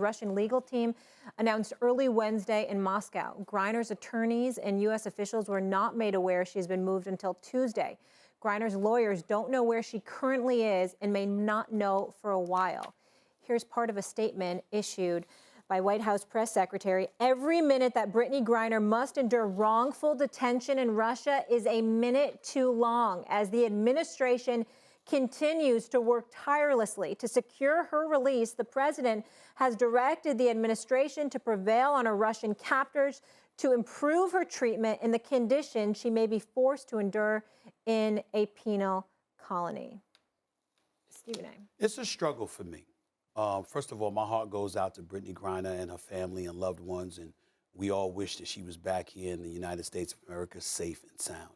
Russian legal team announced early Wednesday in Moscow. Griner's attorneys and U.S. officials were not made aware she's been moved until Tuesday. Griner's lawyers don't know where she currently is and may not know for a while. Here's part of a statement issued by White House press secretary. Every minute that Brittney Griner must endure wrongful detention in Russia is a minute too long, as the administration continues to work tirelessly to secure her release. The president has directed the administration to prevail on her Russian captors to improve her treatment in the conditions she may be forced to endure in a penal colony. Stephen A. It's a struggle for me. First of all, my heart goes out to Brittney Griner and her family and loved ones, and we all wish that she was back here in the United States of America safe and sound.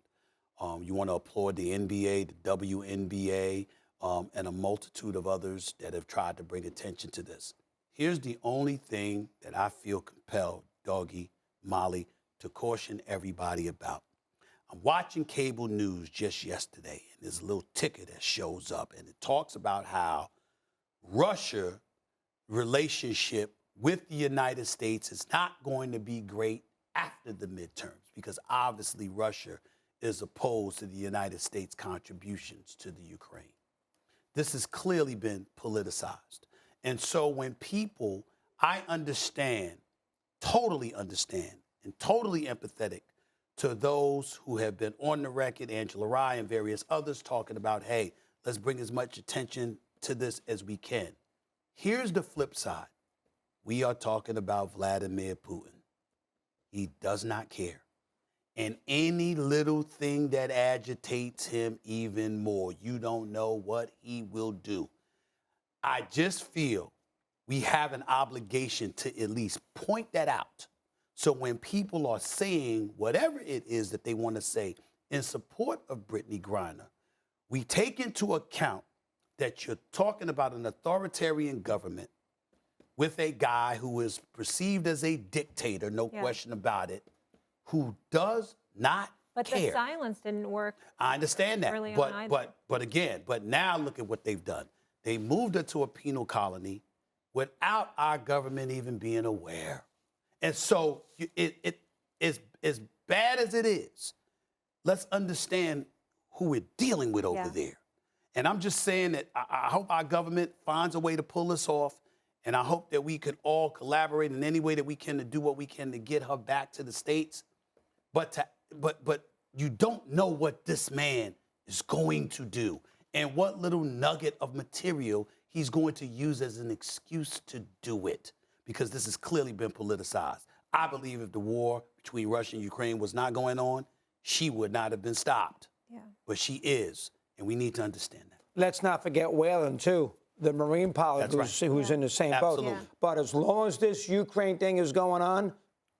You want to applaud the NBA, the WNBA, and a multitude of others that have tried to bring attention to this. Here's the only thing that I feel compelled, Doggy, Molly, to caution everybody about. I'm watching cable news just yesterday, and there's a little ticker that shows up, and it talks about how Russia relationship with the United States is not going to be great after the midterms, because obviously Russia is opposed to the United States' contributions to the Ukraine. This has clearly been politicized. And so when people, I understand, totally understand, and totally empathetic to those who have been on the record, Angela Rye and various others, talking about, hey, let's bring as much attention to this as we can. Here's the flip side. We are talking about Vladimir Putin. He does not care. And any little thing that agitates him even more, you don't know what he will do. I just feel we have an obligation to at least point that out. So when people are saying whatever it is that they want to say in support of Brittney Griner, we take into account that you're talking about an authoritarian government with a guy who is perceived as a dictator, no question about it, who does not But care. the silence didn't work. I understand that. Early on either. But now look at what they've done. They moved her to a penal colony without our government even being aware. And so it is as bad as it is. Let's understand who we're dealing with over there. And I'm just saying that I hope our government finds a way to pull this off. And I hope that we can all collaborate in any way that we can to do what we can to get her back to the States. But you don't know what this man is going to do and what little nugget of material he's going to use as an excuse to do it, because this has clearly been politicized. I believe if the war between Russia and Ukraine was not going on, she would not have been stopped. Yeah. But she is, and we need to understand that. Let's not forget Whalen, too, the Marine pilot who's in the same boat. Yeah. But as long as this Ukraine thing is going on,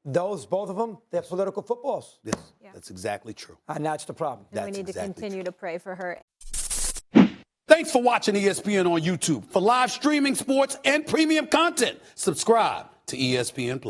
both of them, they're political footballs. Yes, that's exactly true. And that's the problem. And we need to continue to pray for her. Thanks for watching ESPN on YouTube. For live streaming, sports, and premium content, subscribe to ESPN+.